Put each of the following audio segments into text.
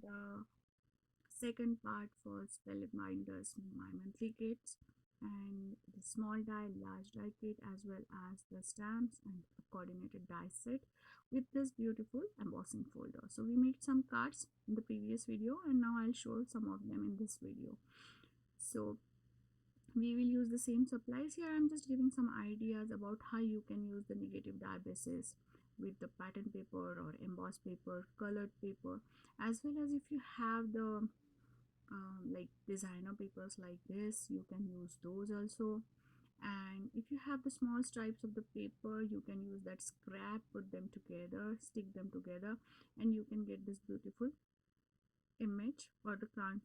The second part for Spellbinders, my monthly kits, and the small die, large die kit, as well as the stamps and a coordinated die set with this beautiful embossing folder. So we made some cards in the previous video, and now I'll show some of them in this video. So we will use the same supplies here. I'm just giving some ideas about how you can use the negative die bases with the pattern paper or embossed paper, colored paper, as well as if you have the like designer papers like this, you can use those also. And if you have the small stripes of the paper, you can use that scrap, put them together, stick them together, and you can get this beautiful image or the card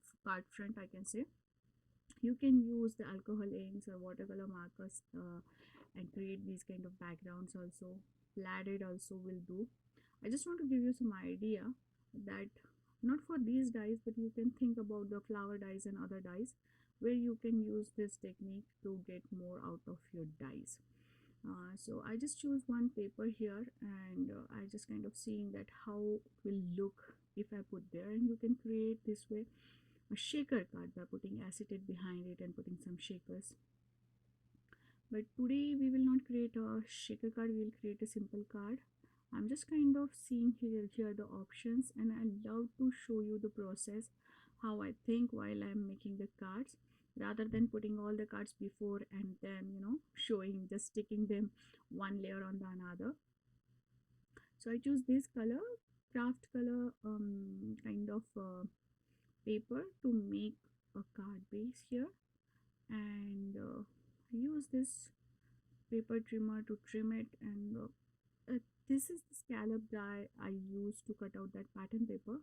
front, I can say. You can use the alcohol inks or watercolor markers and create these kind of backgrounds also. Plaided also will do. I just want to give you some idea that not for these dies, but you can think about the flower dies and other dies where you can use this technique to get more out of your dies. So I just choose one paper here, and I just kind of seeing that how it will look if I put there, and you can create this way a shaker card by putting acetate behind it and putting some shakers. But today we will not create a shaker card, we will create a simple card. I'm just kind of seeing here the options, and I love to show you the process how I think while I'm making the cards, rather than putting all the cards before and then showing, just sticking them one layer on the another. So I choose this color, craft color, kind of paper to make a card base here, and I use this paper trimmer to trim it, and this is the scallop die I use to cut out that pattern paper.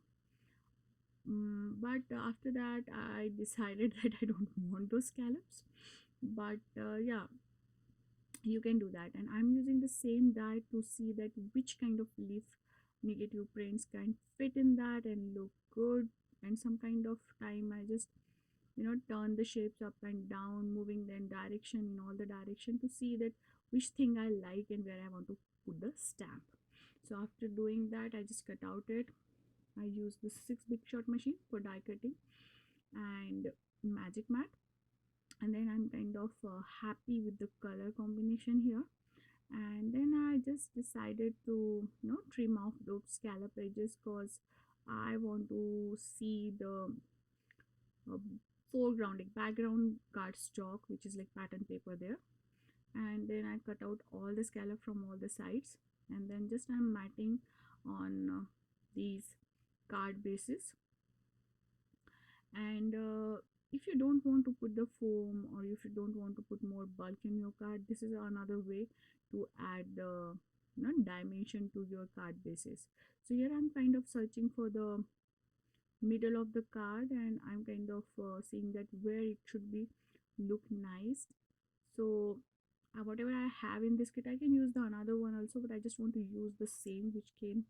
But after that I decided that I don't want those scallops, but yeah, you can do that. And I'm using the same die to see that which kind of leaf negative prints can fit in that and look good. And some kind of time I just turn the shapes up and down, moving them direction in all the direction to see that which thing I like and where I want to put the stamp. So after doing that, I just cut out it. I use this 6 big shot machine for die cutting and magic mat, and then I'm kind of happy with the color combination here. And then I just decided to trim off those scallop edges because I want to see the uh, foreground, like background cardstock, which is like pattern paper there. And then I cut out all the scallop from all the sides, and then just I'm matting on these card bases. And if you don't want to put the foam, or if you don't want to put more bulk in your card, this is another way to add the dimension to your card bases. So here I'm kind of searching for the middle of the card, and I'm kind of seeing that where it should be look nice. So whatever I have in this kit, I can use the another one also, but I just want to use the same which came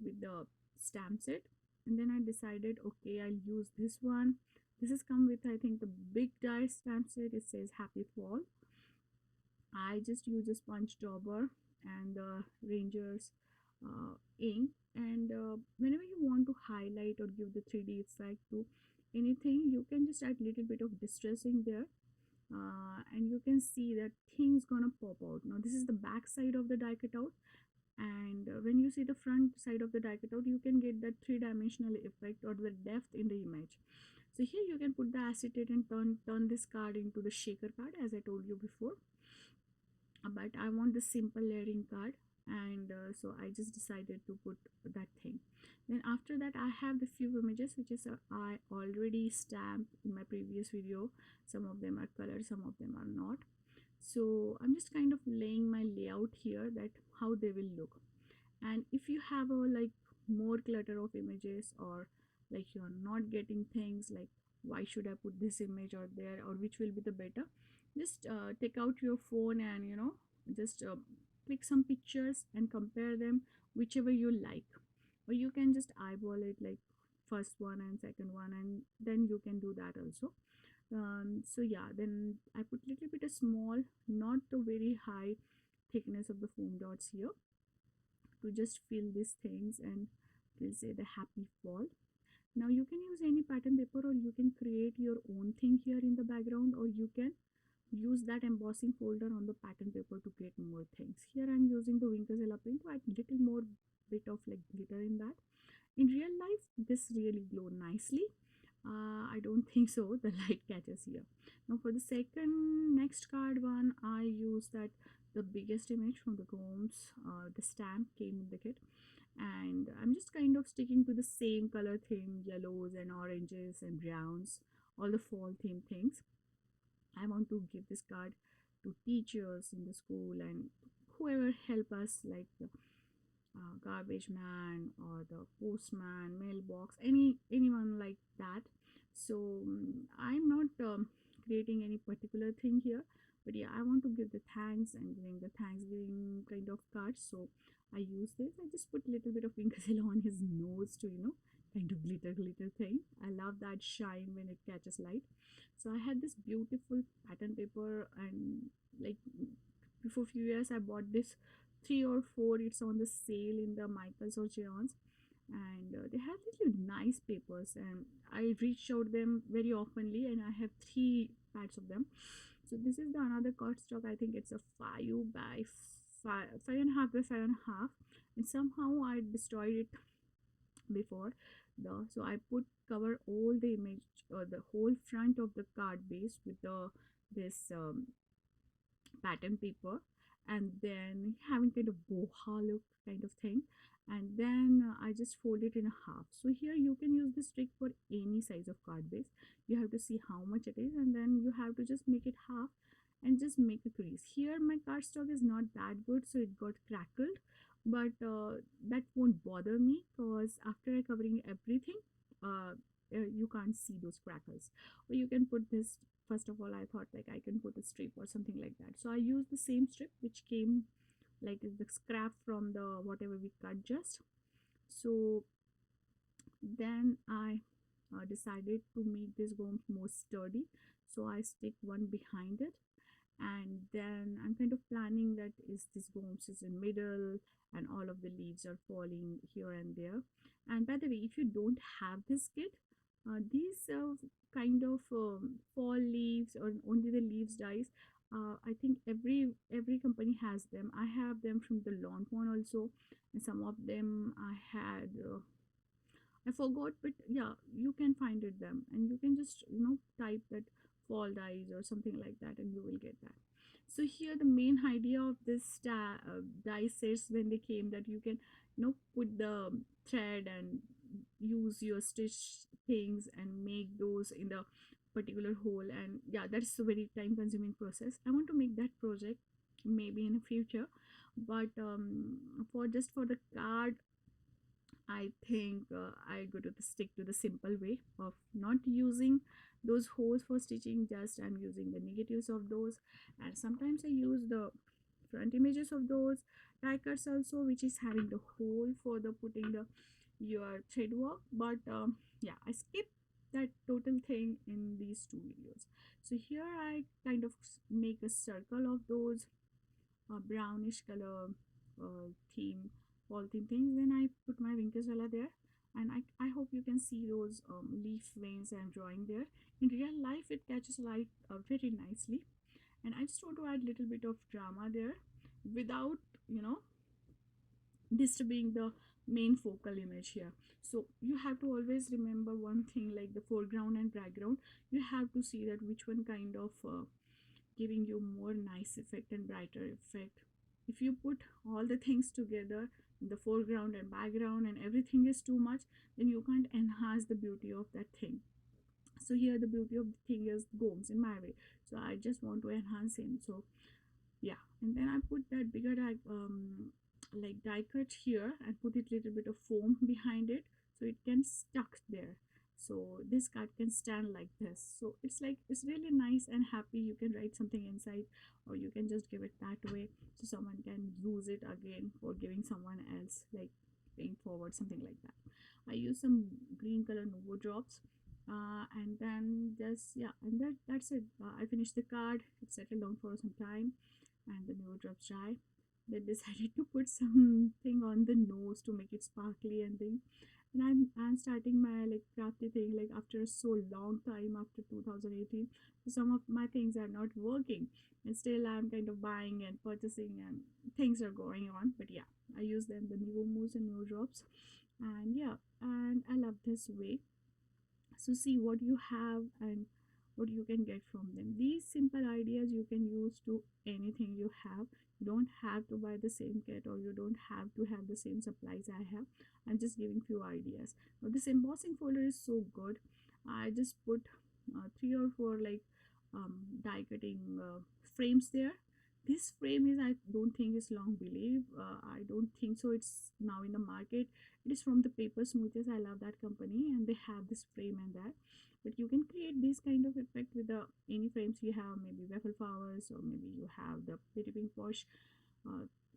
with the stamp set. And then I decided, okay, I'll use this one. This has come with, I think, the big die stamp set. It says happy fall. I just use a sponge dauber and the Rangers ink, and whenever you want to highlight or give the 3D effect to anything, you can just add little bit of distressing there, and you can see that things gonna pop out. Now this is the back side of the die cutout, and when you see the front side of the die cutout, you can get that three-dimensional effect or the depth in the image. So here you can put the acetate and turn this card into the shaker card, as I told you before. But I want the simple layering card, and so I just decided to put that thing. Then after that I have the few images which is I already stamped in my previous video. Some of them are colored, some of them are not. So I'm just kind of laying my layout here, that how they will look. And if you have a like more clutter of images, or like you're not getting things like why should I put this image or there, or which will be the better, just take out your phone and just click some pictures and compare them, whichever you like. Or you can just eyeball it, like first one and second one, and then you can do that also. So yeah, then I put little bit of small, not the very high thickness of the foam dots here. to just fill these things, and we'll say the happy fall. Now you can use any pattern paper, or you can create your own thing here in the background, or you can use that embossing folder on the pattern paper to create more things. Here I'm using the Winkazilla pen to add little more bit of like glitter in that. In real life, this really glow nicely. I don't think so. The light catches here. Now for the second next card one, I use that the biggest image from the Gomes. The stamp came in the kit, and I'm just kind of sticking to the same color theme, yellows and oranges and browns, all the fall theme things. I want to give this card to teachers in the school and whoever help us, like the garbage man or the postman, mailbox, anyone like that. So I'm not creating any particular thing here, but yeah, I want to give the thanks and giving the thanksgiving kind of cards. So I use this. I just put a little bit of Pinkazilla on his nose to, kind of glitter thing. I love that shine when it catches light. So I had this beautiful pattern paper, and like before few years I bought this 3 or 4. It's on the sale in the Michaels or Geron's, and they have really nice papers, and I reach out them very oftenly, and I have 3 pads of them. So this is the another cardstock. I think it's a 5 by 5, 5.5 by 5.5, and somehow I destroyed it before. So I put cover all the image, the whole front of the card base with the this pattern paper, and then having kind of boha look kind of thing, and then I just fold it in half. So here you can use this trick for any size of card base. You have to see how much it is, and then you have to just make it half and just make a crease. Here my cardstock is not that good, so it got crackled, but that won't bother me, because after covering everything, you can't see those crackles. Or you can put this, first of all I thought like I can put a strip or something like that, so I used the same strip which came like the scrap from the whatever we cut just. So then I decided to make this gomes more sturdy, so I stick one behind it, and then I'm kind of planning that is this gomes is in middle, and all of the leaves are falling here and there. And by the way, if you don't have this kit, these kind of fall leaves or only the leaves dies, I think every company has them. I have them from the lawn one also, and some of them I had I forgot, but yeah, you can find it them, and you can just type that fall dies or something like that, and you will get that. So here the main idea of this die sets when they came, that you can put the thread and use your stitch things and make those in the particular hole, and yeah, that's a very time consuming process. I want to make that project maybe in the future, but for just for the card, I think I go to stick to the simple way of not using those holes for stitching. Just I'm using the negatives of those, and sometimes I use the front images of those die cuts also, which is having the hole for the putting the your thread work. But yeah, I skip that total thing in these 2 videos. So here I kind of make a circle of those brownish color theme fall theme things. Then I put my Winkazella there, and I hope you can see those leaf veins I'm drawing there. In real life it catches light very nicely, and I just want to add a little bit of drama there without disturbing the main focal image here. So you have to always remember one thing, like the foreground and background, you have to see that which one kind of giving you more nice effect and brighter effect. If you put all the things together, the foreground and background and everything is too much, then you can't enhance the beauty of that thing. So here the beauty of the thing is Gomes in my way, so I just want to enhance him. So yeah, and then I put that bigger like die cut here and put it little bit of foam behind it, so it can stuck there, so this card can stand like this. So it's like it's really nice and happy. You can write something inside, or you can just give it that way so someone can use it again for giving someone else, like paying forward, something like that. I use some green color Novo drops, and then just yeah, and that's it. I finished the card. It settled down for some time, and the Novo drops dry. They decided to put something on the nose to make it sparkly and thing. And I'm starting my like crafty thing like after so long time after 2018. So some of my things are not working, and still I'm kind of buying and purchasing and things are going on. But yeah, I use them the new moves and new drops, and yeah, and I love this way. So see what you have and what you can get from them. These simple ideas you can use to anything you have. You don't have to buy the same kit, or you don't have to have the same supplies I have. I'm just giving few ideas. Now this embossing folder is so good. I just put three or four like die cutting frames there. This frame is, I don't think is long believe. I don't think so. It's now in the market. It is from the Paper Smoothest. I love that company, and they have this frame and that. But you can create this kind of effect with the any frames you have, maybe waffle flowers, or maybe you have the pretty pink wash,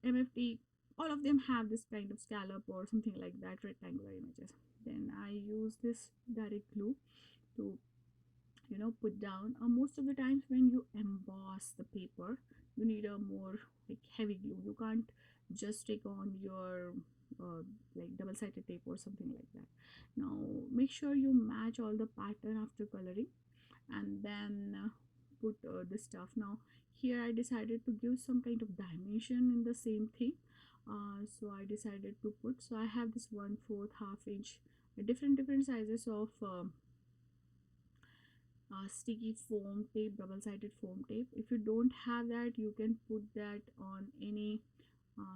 MFT. All of them have this kind of scallop or something like that, rectangular images. Then I use this direct glue to put down. Most of the times when you emboss the paper, you need a more like heavy glue. You can't just stick on your uh, like double-sided tape or something like that. Now make sure you match all the pattern after coloring, and then put the stuff. Now here I decided to give some kind of dimension in the same thing. So I decided to put, so I have this 1/4 half inch different sizes of sticky foam tape, double-sided foam tape. If you don't have that, you can put that on any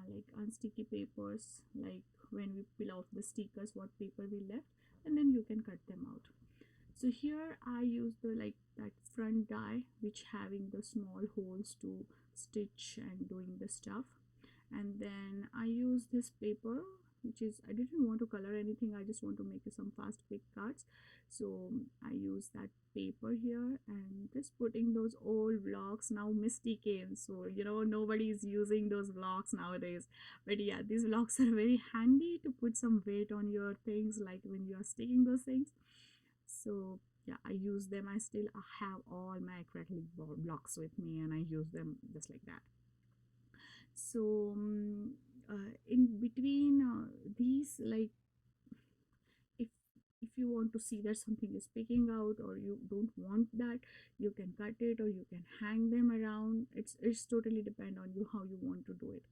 like unsticky papers, like when we peel off the stickers what paper we left, and then you can cut them out. So here I use the like that front die which having the small holes to stitch and doing the stuff. And then I use this paper, which is, I didn't want to color anything, I just want to make some fast quick cards. So I use that paper here and just putting those old blocks. Now misty came, so nobody is using those blocks nowadays, but yeah, these blocks are very handy to put some weight on your things, like when you are sticking those things. So yeah, I use them. I still have all my acrylic blocks with me, and I use them just like that. So in between these, like if if you want to see that something is picking out, or you don't want that, you can cut it or you can hang them around. It's totally depend on you how you want to do it.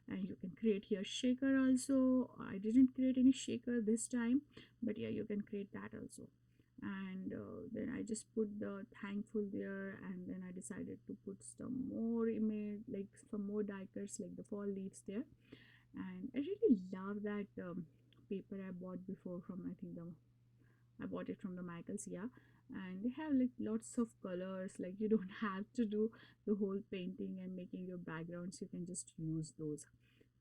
And you can create here shaker also. I didn't create any shaker this time, but yeah, you can create that also. And then I just put the thankful there, and then I decided to put some more image, like some more die cuts like the fall leaves there. And I really love that paper I bought before from, I think I bought it from the Michaels, yeah. And they have like lots of colors, like you don't have to do the whole painting and making your backgrounds, you can just use those.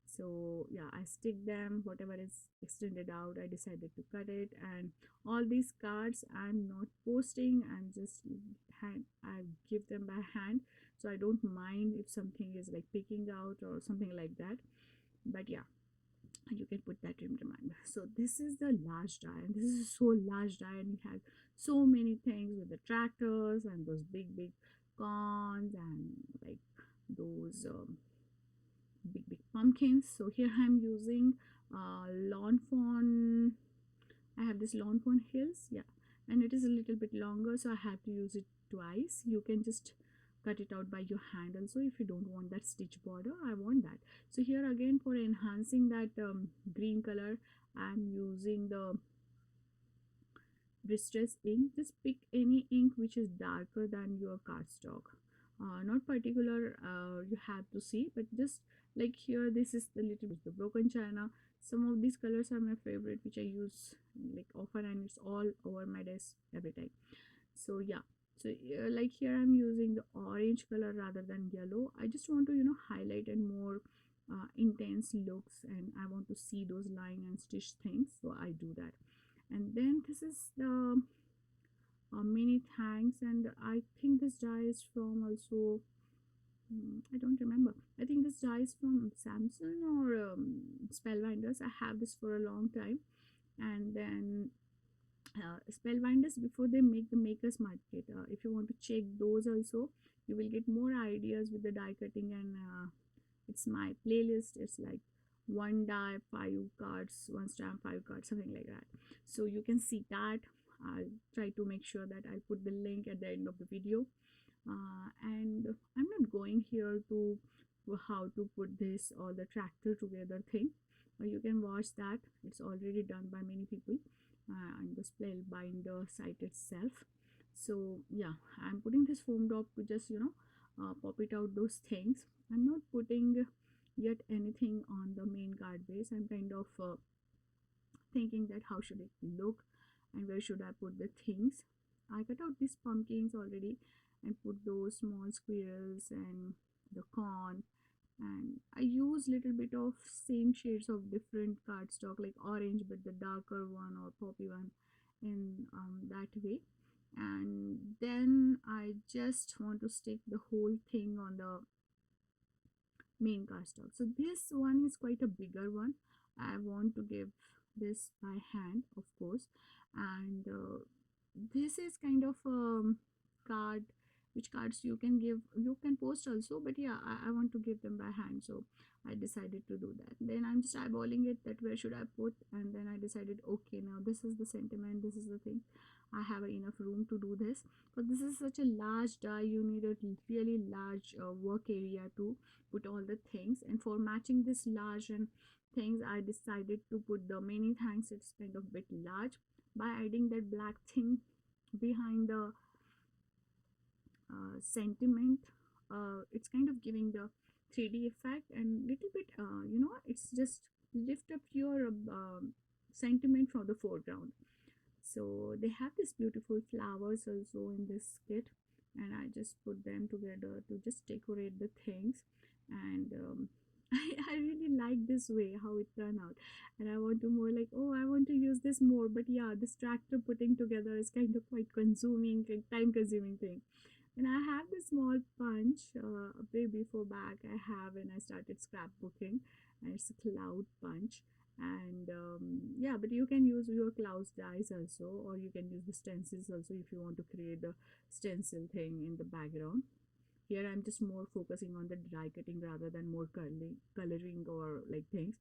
So yeah, I stick them, whatever is extended out I decided to cut it. And all these cards I'm not posting, I'm just I give them by hand, so I don't mind if something is like picking out or something like that. But yeah, you can put that in reminder. So this is the large die, and this is so large die, and we had so many things with the tractors and those big corns and like those big pumpkins. So here I'm using lawn fawn. I have this lawn fawn hills, yeah, and it is a little bit longer, so I have to use it twice. You can just cut it out by your hand also if you don't want that stitch border. I want that. So here again, for enhancing that green color, I'm using the distress ink. Just pick any ink which is darker than your cardstock. Not particular you have to see, but just like here, this is the little bit the broken china. Some of these colors are my favorite, which I use like often, and it's all over my desk every time. So yeah, so like here I'm using the orange color rather than yellow. I just want to highlight and more intense looks, and I want to see those line and stitch things, so I do that. And then this is the mini thanks, and I think this die is from also, I don't remember, I think this die is from Samsung or Spellbinders. I have this for a long time. And then Spellbinders, before they make the makers market, if you want to check those also, you will get more ideas with the die cutting and it's my playlist. It's like one die, five cards, one stamp, five cards, something like that. So you can see that. I'll try to make sure that I'll put the link at the end of the video. And I'm not going here to how to put this or the tractor together thing. You can watch that. It's already done by many people on the Spellbinder site itself. So yeah, I'm putting this foam drop to just pop it out those things. I'm not putting yet anything on the main card base. I'm kind of thinking that how should it look and where should I put the things. I cut out these pumpkins already and put those small squirrels and the corn, and I use little bit of same shades of different cardstock like orange but the darker one or poppy one in that way. And then I just want to stick the whole thing on the main cardstock. So this one is quite a bigger one. I want to give this by hand, of course, and this is kind of a card which cards you can give, you can post also, but yeah, I want to give them by hand, so I decided to do that. Then I'm just eyeballing it that where should I put, and then I decided, okay, now this is the sentiment, this is the thing, I have enough room to do this. But this is such a large die, you need a really large work area to put all the things, and for matching this large and things I decided to put the many thanks, it's kind of bit large, by adding that black thing behind the sentiment. It's kind of giving the 3D effect and little bit it's just lift up your sentiment from the foreground. So they have these beautiful flowers also in this kit, and I just put them together to just decorate the things. And I really like this way how it turned out, and I want to more like, oh, I want to use this more, but yeah, this tractor putting together is kind of quite consuming, like time consuming thing. And I have this small punch way before back I have when I started scrapbooking, and it's a cloud punch. And yeah, but you can use your cloud dies also, or you can use the stencils also if you want to create the stencil thing in the background. Here I'm just more focusing on the die cutting rather than more coloring or like things.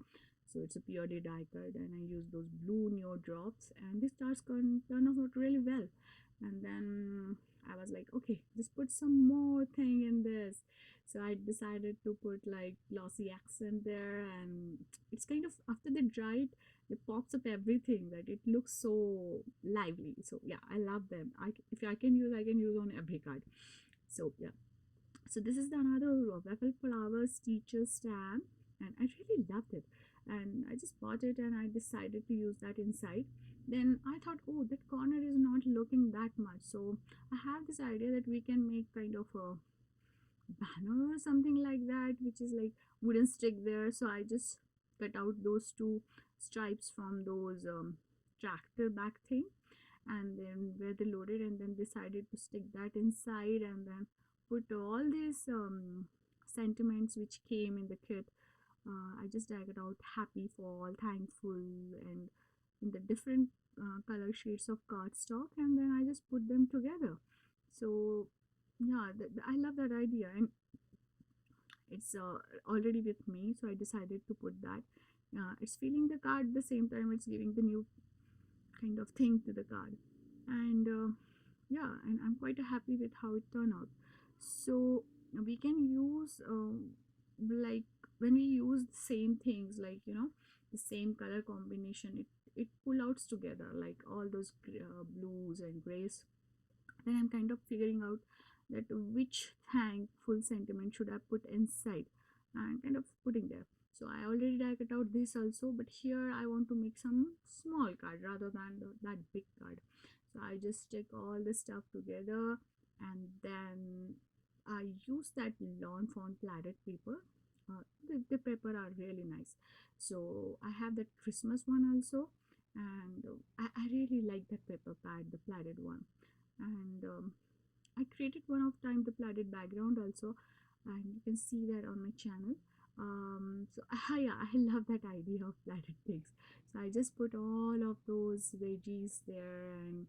So it's a purely die cut, and I use those blue neo drops, and this starts turn out really well. And then I was like, okay, just put some more thing in this. So I decided to put like glossy accent there, and it's kind of after they dry it pops up everything that it looks so lively. So yeah, I love them. If I can use, I can use on every card. So yeah, so this is the another waffle flowers teacher stamp, and I really loved it, and I just bought it and I decided to use that inside. Then I thought, oh, that corner is not looking that much, so I have this idea that we can make kind of a banner or something like that, which is like wooden stick there. So I just cut out those two stripes from those tractor back thing, and then where they loaded, and then decided to stick that inside, and then put all these sentiments which came in the kit. I just dragged out happy, fall, thankful, and in the different color shades of cardstock, and then I just put them together. So yeah, I love that idea, and it's already with me, so I decided to put that. It's filling the card at the same time it's giving the new kind of thing to the card. And yeah, and I'm quite happy with how it turned out. So we can use like when we use the same things, like the same color combination, it pull outs together like all those blues and grays. Then I'm kind of figuring out that which thankful sentiment should I put inside, and kind of putting there. So I already cut out this also, but here I want to make some small card rather than that big card. So I just stick all the stuff together, and then I use that lawn fawn plaided paper. The paper are really nice. So I have that Christmas one also, and I really like that paper pad, the plaided one. And I created one of time the plaided background also, and you can see that on my channel. So yeah, I love that idea of plaided things. So I just put all of those veggies there, and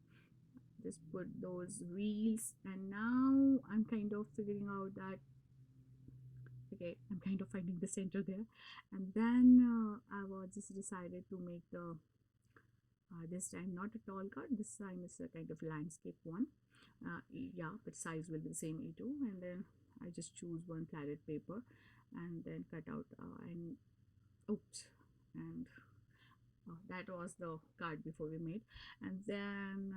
just put those reels, and now I'm kind of figuring out that Okay, I'm kind of finding the center there. And then I was just decided to make the this time not a tall card, this time is a kind of landscape one. Yeah, but size will be the same A2. And then I just choose one platted paper and then cut out and oops, and that was the card before we made. And then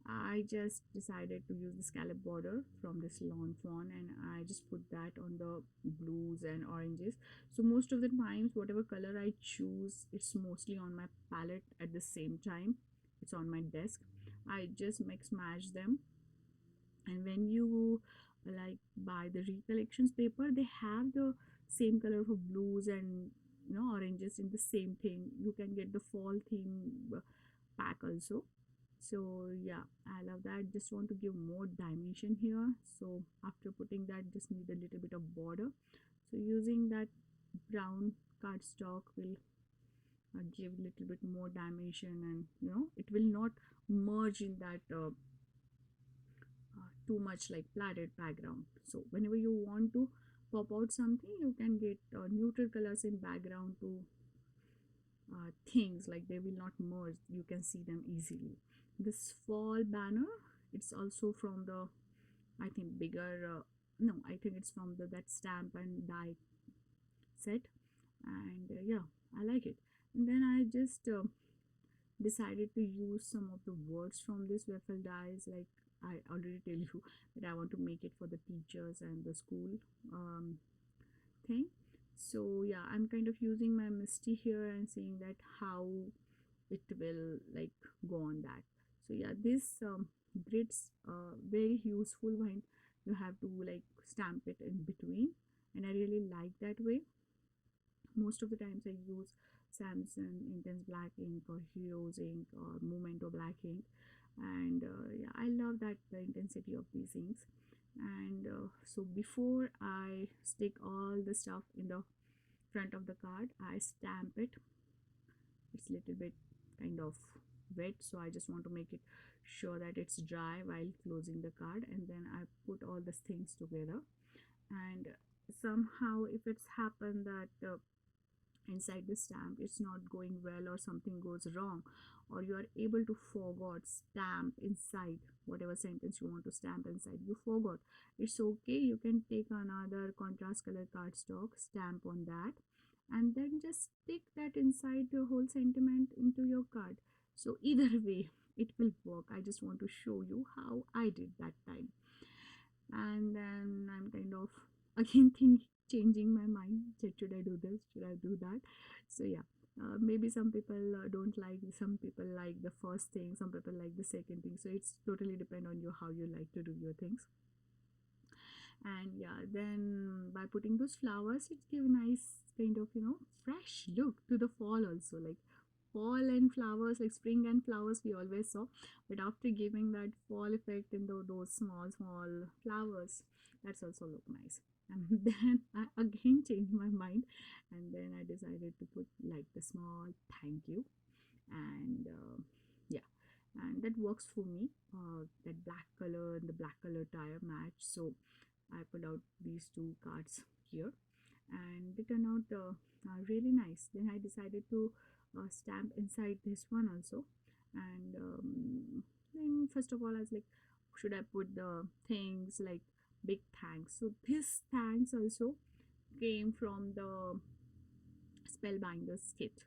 I just decided to use the scallop border from this lawn fawn, and I just put that on the blues and oranges. So most of the times whatever color I choose, it's mostly on my palette at the same time, it's on my desk. I just mix match them. And when you like buy the recollections paper, they have the same color for blues and oranges in the same thing. You can get the fall theme pack also. So yeah, I love that. Just want to give more dimension here. So after putting that, just need a little bit of border. So using that brown cardstock will give a little bit more dimension, and it will not merge in that too much like platted background. So whenever you want to pop out something, you can get neutral colors in background to things, like they will not merge, you can see them easily. This fall banner, it's also from the, I think, bigger no, I think it's from the that stamp and die set. And yeah, I like it. And then I just decided to use some of the words from this waffle dies, like I already tell you that I want to make it for the teachers and the school thing. So yeah, I'm kind of using my misty here and seeing that how it will like go on that. So yeah, this grids very useful when you have to like stamp it in between, and I really like that way. Most of the times I use Samson Intense Black ink or Heroes ink or Memento Black ink. And yeah, I love that the intensity of these inks. And so before I stick all the stuff in the front of the card, I stamp it. It's a little bit kind of wet, so I just want to make it sure that it's dry while closing the card. And then I put all these things together. And somehow if it's happened that inside the stamp it's not going well, or something goes wrong, or you are able to forgot stamp inside whatever sentence you want to stamp inside, you forgot, it's okay. You can take another contrast color cardstock, stamp on that, and then just stick that inside the whole sentiment into your card. So either way it will work. I just want to show you how I did that time. And then I'm kind of again changing my mind, should I do this, should I do that. So yeah, maybe some people don't like, some people like the first thing, some people like the second thing, so it's totally depend on you how you like to do your things. And yeah, then by putting those flowers, it give nice kind of fresh look to the fall also, like fall and flowers, like spring and flowers we always saw, but after giving that fall effect in those small flowers, that's also look nice. And then I again changed my mind, and then I decided to put like the small thank you. And yeah, and that works for me. That black color and the black color tire match, so I put out these two cards here, and they turn out really nice. Then I decided to stamp inside this one also. And then first of all I was like, should I put the things like big thanks? So this thanks also came from the Spellbinders kit,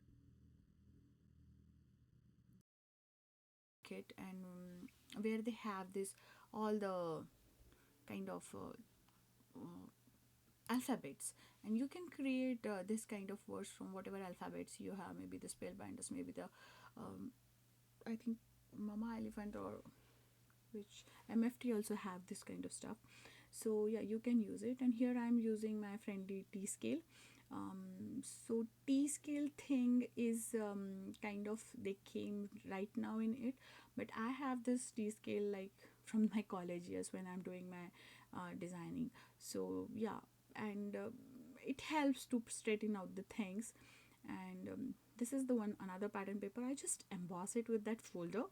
and where they have this all the kind of alphabets, and you can create this kind of words from whatever alphabets you have, maybe the Spellbinders, maybe the um, I think Mama Elephant, or which MFT also have this kind of stuff. So yeah, you can use it. And here I'm using my friendly T scale. So T scale thing is kind of, they came right now in it, but I have this T scale like from my college years when I'm doing my designing. So yeah, and it helps to straighten out the things. And this is the one, another pattern paper, I just emboss it with that folder,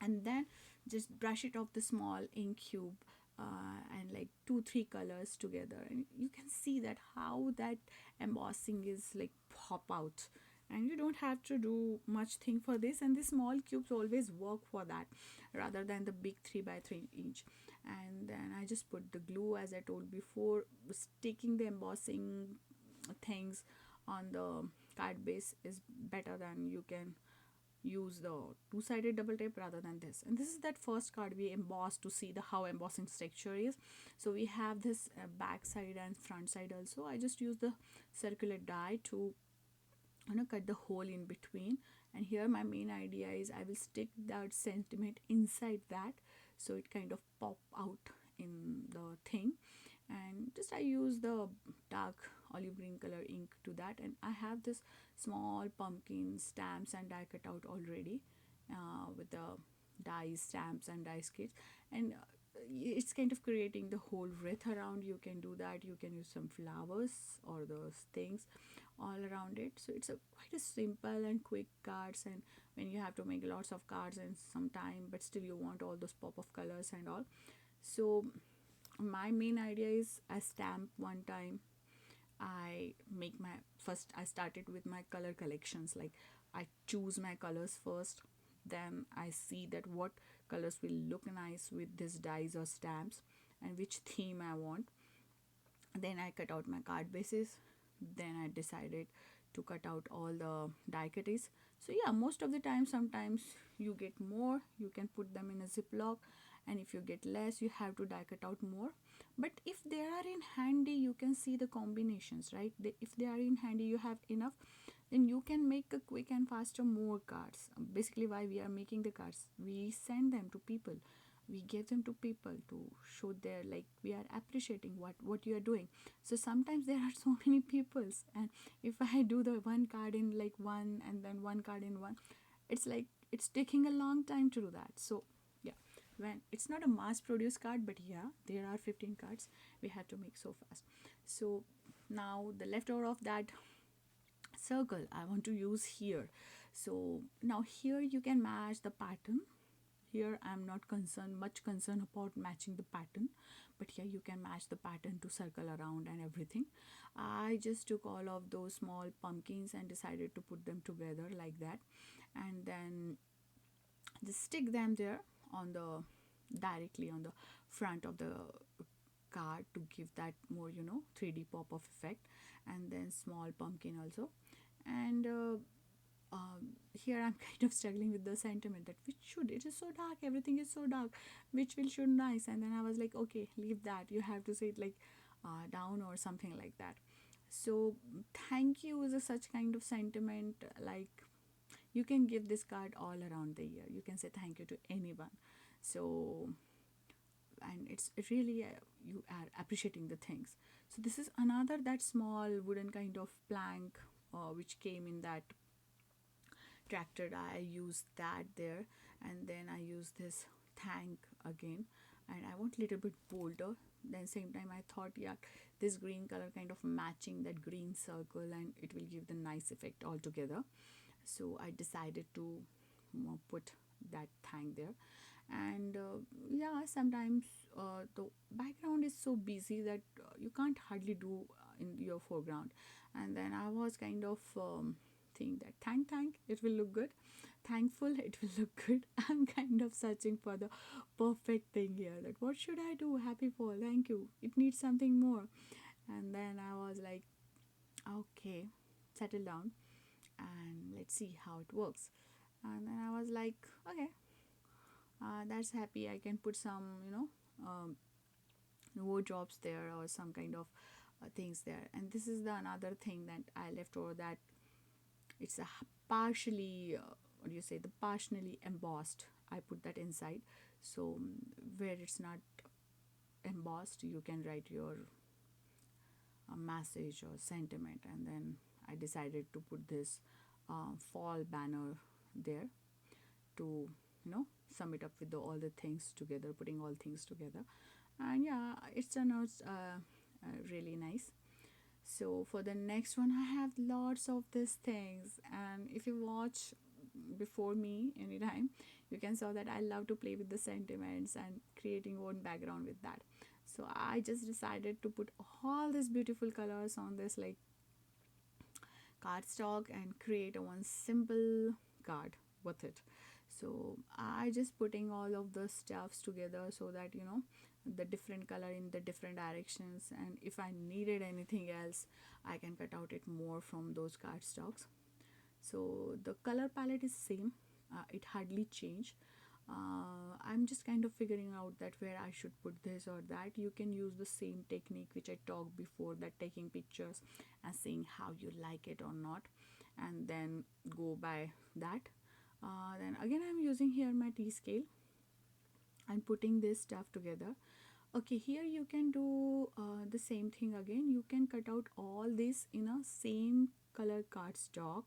and then just brush it off the small ink cube and like 2 3 colors together, and you can see that how that embossing is like pop out. And you don't have to do much thing for this, and the small cubes always work for that rather than the big 3 by 3 inch. And then I just put the glue, as I told before. Sticking the embossing things on the card base is better than you can use the two-sided double tape rather than this. And this is that first card we embossed to see the how embossing texture is. So we have this back side and front side also. I just use the circular die to cut the hole in between. And here my main idea is I will stick that sentiment inside that, so it kind of pop out in the thing. And just I use the dark olive green color ink to that, and I have this small pumpkin stamps and die cut out already with the die stamps and die skits. And it's kind of creating the whole wreath around. You can do that, you can use some flowers or those things all around it. So it's a quite a simple and quick cards, and when you have to make lots of cards in some time, but still you want all those pop of colors and all. So my main idea is I stamp one time. I make my first, I started with my color collections. Like I choose my colors first, then I see that what colors will look nice with these dies or stamps and which theme I want. Then I cut out my card bases. Then I decided to cut out all the die cutters. So yeah, most of the time, sometimes you get more, you can put them in a ziploc, and if you get less, you have to die cut out more. But if they are in handy, you can see the combinations, right? If they are in handy, you have enough, then you can make a quick and faster more cards. Basically, why we are making the cards, we send them to people, we give them to people to show their, like, we are appreciating what you are doing. So sometimes there are so many peoples, and if I do the one card in like one and then one card in one, it's like it's taking a long time to do that. So yeah, when it's not a mass produced card, but yeah, there are 15 cards we have to make so fast. So now the leftover of that circle I want to use here. So now here you can match the pattern. Here I'm not much concerned about matching the pattern, but here you can match the pattern to circle around and everything. I just took all of those small pumpkins and decided to put them together like that, and then just stick them there on the directly on the front of the card to give that more 3D pop of effect. And then small pumpkin also. And here I'm kind of struggling with the sentiment that which should, it is so dark, everything is so dark, which will should nice. And then I was like, okay, leave that, you have to say it like down or something like that. So thank you is a such kind of sentiment, like you can give this card all around the year, you can say thank you to anyone. So, and it's really you are appreciating the things. So this is another that small wooden kind of plank which came in that tractor. I used that there, and then I use this tank again, and I want a little bit bolder. Then same time I thought, yeah, this green color kind of matching that green circle, and it will give the nice effect altogether. So I decided to put that tank there. And yeah, sometimes the background is so busy that you can't hardly do in your foreground. And then I was kind of think that thank it will look good, thankful it will look good. I'm kind of searching for the perfect thing here, that what should I do, happy for, thank you, it needs something more. And then I was like, okay, settle down and let's see how it works. And then I was like, okay, that's happy, I can put some wardrobes there or some kind of things there. And this is the another thing that I left over, that it's a partially what do you say, the partially embossed, I put that inside. So where it's not embossed, you can write your message or sentiment. And then I decided to put this fall banner there to sum it up with all the things together, putting all things together. And yeah, it turned out really nice. So for the next one, I have lots of these things, and if you watch before me anytime, you can saw that I love to play with the sentiments and creating own background with that. So I just decided to put all these beautiful colors on this like cardstock and create a one simple card with it. So I just putting all of the stuffs together so that the different color in the different directions, and if I needed anything else I can cut out it more from those cardstocks. So the color palette is same, it hardly change. I'm just kind of figuring out that where I should put this or that. You can use the same technique which I talked before, that taking pictures and seeing how you like it or not, and then go by that. Then again I'm using here my T-scale and putting this stuff together. Okay, here you can do the same thing again. You can cut out all this in a same color cardstock.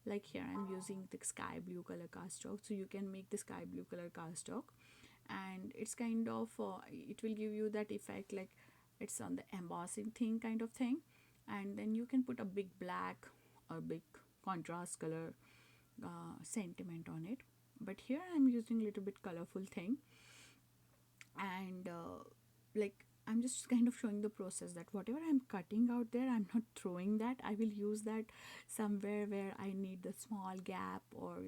Like here I'm using the sky blue color cardstock, so you can make the sky blue color cardstock, and it's kind of it will give you that effect like it's on the embossing thing kind of thing. And then you can put a big black or big contrast color sentiment on it, but here I'm using a little bit colorful thing. And like I'm just kind of showing the process that whatever I'm cutting out there, I'm not throwing that. I will use that somewhere where I need the small gap, or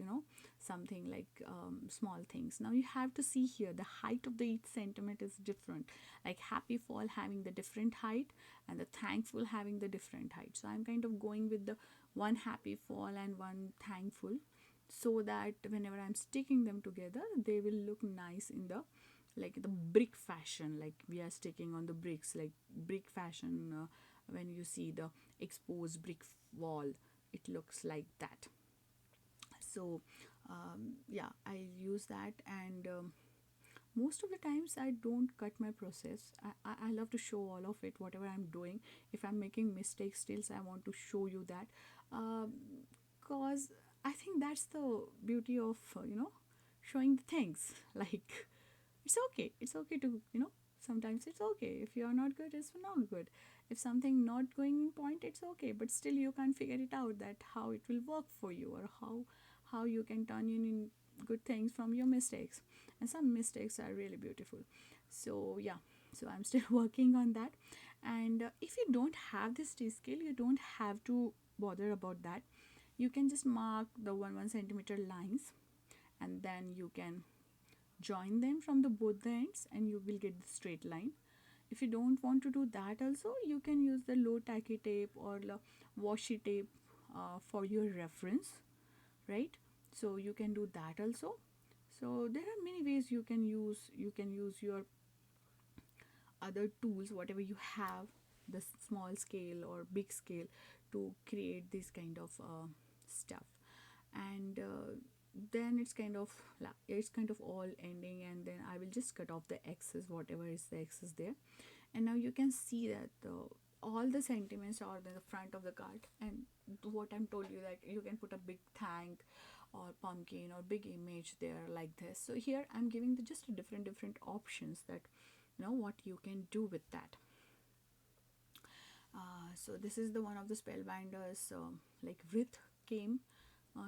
something like small things. Now you have to see here the height of the each sentiment is different, like happy fall having the different height and the thankful having the different height. So I'm kind of going with the one happy fall and one thankful, so that whenever I'm sticking them together they will look nice in the like the brick fashion, like we are sticking on the bricks, like brick fashion. When you see the exposed brick wall, it looks like that. So yeah, I use that. And most of the times I don't cut my process. I love to show all of it whatever I'm doing. If I'm making mistakes still, I want to show you that, because I think that's the beauty of showing the things. Like it's okay to sometimes it's okay if you're not good, it's not good. If something not going in point, it's okay, but still you can't figure it out that how it will work for you, or how you can turn in good things from your mistakes. And some mistakes are really beautiful. So yeah, so I'm still working on that. And if you don't have this T-scale, you don't have to bother about that. You can just mark the 1 centimeter lines, and then you can join them from the both the ends and you will get the straight line. If you don't want to do that also, you can use the low tacky tape or the washi tape for your reference, right? So you can do that also. So there are many ways you can use. You can use your other tools, whatever you have, the small scale or big scale, to create this kind of stuff. And then it's kind of all ending, and then I will just cut off the excess, whatever is the excess there. And now you can see that all the sentiments are in the front of the card. And what I'm told you, that you can put a big thank or pumpkin or big image there like this. So here I'm giving just a different options that what you can do with that. So this is the one of the Spellbinders, like wreath came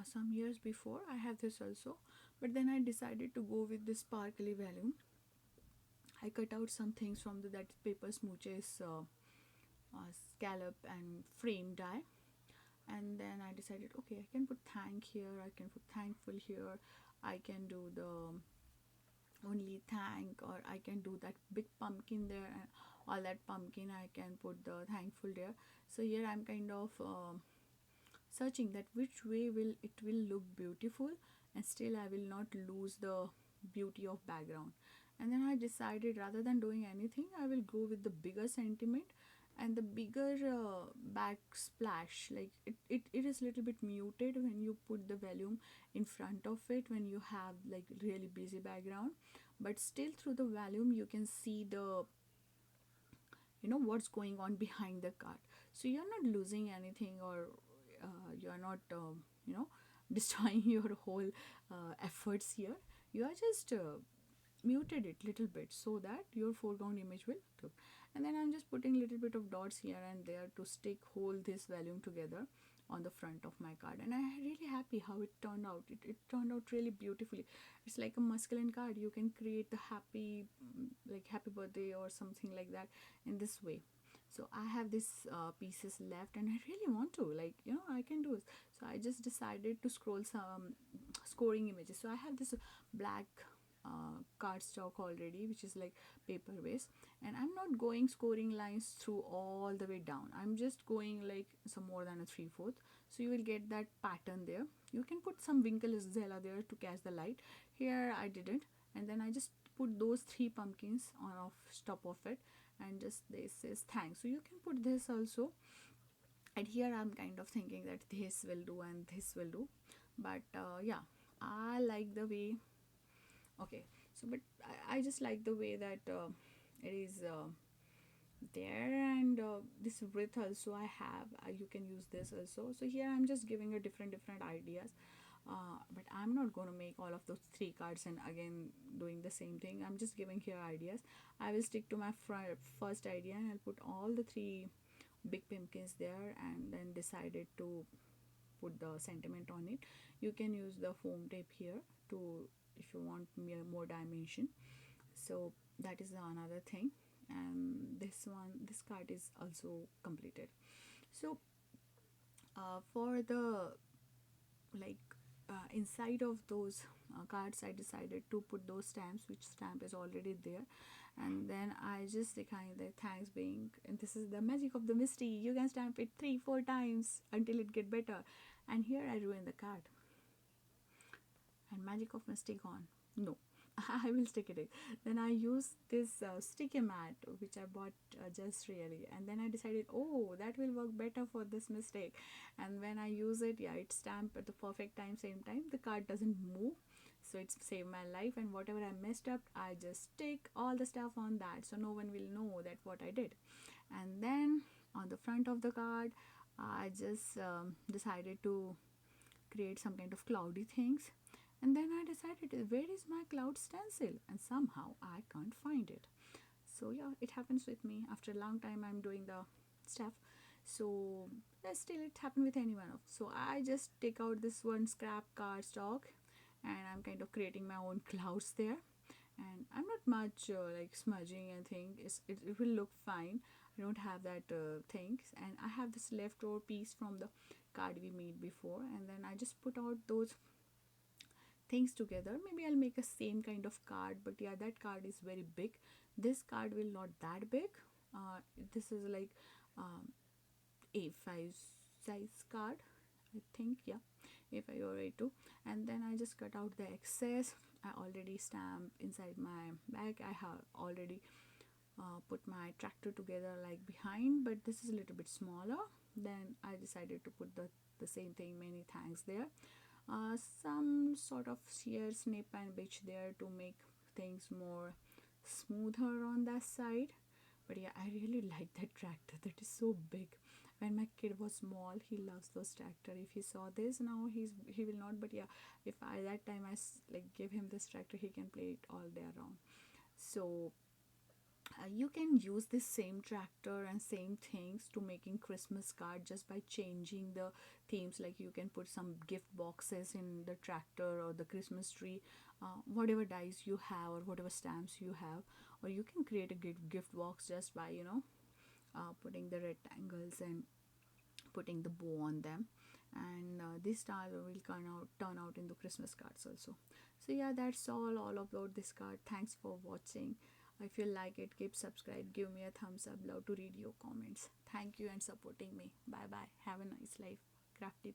some years before. I have this also, but then I decided to go with this sparkly balloon. I cut out some things from that paper smooches scallop and frame die, and then I decided, okay, I can put thank here, I can put thankful here, I can do the only thank, or I can do that big pumpkin there, and all that pumpkin I can put the thankful there. So here I'm kind of searching that which way will look beautiful, and still I will not lose the beauty of background. And then I decided, rather than doing anything, I will go with the bigger sentiment and the bigger backsplash. Like it is little bit muted when you put the volume in front of it, when you have like really busy background, but still through the volume you can see the what's going on behind the card. So you're not losing anything, or you're not destroying your whole efforts here. You are just muted it little bit so that your foreground image will look. And then I'm just putting little bit of dots here and there to stick hold this volume together on the front of my card, and I'm really happy how it turned out. It turned out really beautifully. It's like a masculine card. You can create the happy, like happy birthday or something like that in this way. So I have this pieces left, and I really want to, like, I can do it. So I just decided to scroll some scoring images. So I have this black cardstock already, which is like paper base, and I'm not going scoring lines through all the way down. I'm just going like some more than a 3/4, so you will get that pattern there. You can put some winkle zella there to catch the light. Here I didn't, and then I just put those three pumpkins on off top of it, and just this says thanks. So you can put this also, and here I'm kind of thinking that this will do and this will do, but yeah, I like the way. Okay, so but I just like the way that it is there, and this width also I have. You can use this also. So here I'm just giving a different ideas, but I'm not going to make all of those three cards and again doing the same thing. I'm just giving here ideas. I will stick to my first idea, and I'll put all the three big pumpkins there, and then decided to put the sentiment on it. You can use the foam tape here to, if you want more dimension. So that is another thing, and this card is also completed. So for the, like, inside of those cards, I decided to put those stamps, which stamp is already there, and then I just kind of thanks being, and this is the magic of the Misty. You can stamp it 3-4 times until it get better. And here I ruin the card, and magic of Misty gone. No, I will stick it in. Then I use this sticky mat which I bought just really, and then I decided, oh, that will work better for this mistake. And when I use it, yeah, it stamped at the perfect time, same time. The card doesn't move, so it's saved my life. And whatever I messed up, I just stick all the stuff on that, so no one will know that what I did. And then on the front of the card, I just decided to create some kind of cloudy things. And then I decided, where is my cloud stencil? And somehow I can't find it. So yeah, it happens with me. After a long time I'm doing the stuff. So still it happened with anyone else. So I just take out this one scrap cardstock, and I'm kind of creating my own clouds there. And I'm not much like smudging and thing. It will look fine. I don't have that things. And I have this leftover piece from the card we made before, and then I just put out those things together. Maybe I'll make a same kind of card, but yeah, that card is very big. This card will not that big. This is like A5 size card, I think. Yeah, A5 or A2. And then I just cut out the excess. I already stamped inside my bag. I have already put my tractor together like behind, but this is a little bit smaller. Then I decided to put the same thing, many thanks there. Some sort of shear snip and bitch there to make things more smoother on that side. But yeah, I really like that tractor. That is so big. When my kid was small, he loves those tractor. If he saw this now, he will not. But yeah, if I that time I like give him this tractor, he can play it all day around. So you can use this same tractor and same things to making Christmas card just by changing the themes. Like you can put some gift boxes in the tractor or the Christmas tree, whatever dies you have or whatever stamps you have, or you can create a gift box just by putting the rectangles and putting the bow on them. And this star will turn out into Christmas cards also. So yeah, that's all about this card. Thanks for watching. If you like it, keep subscribe, give me a thumbs up. Love to read your comments. Thank you and supporting me. Bye bye. Have a nice life. Crafty.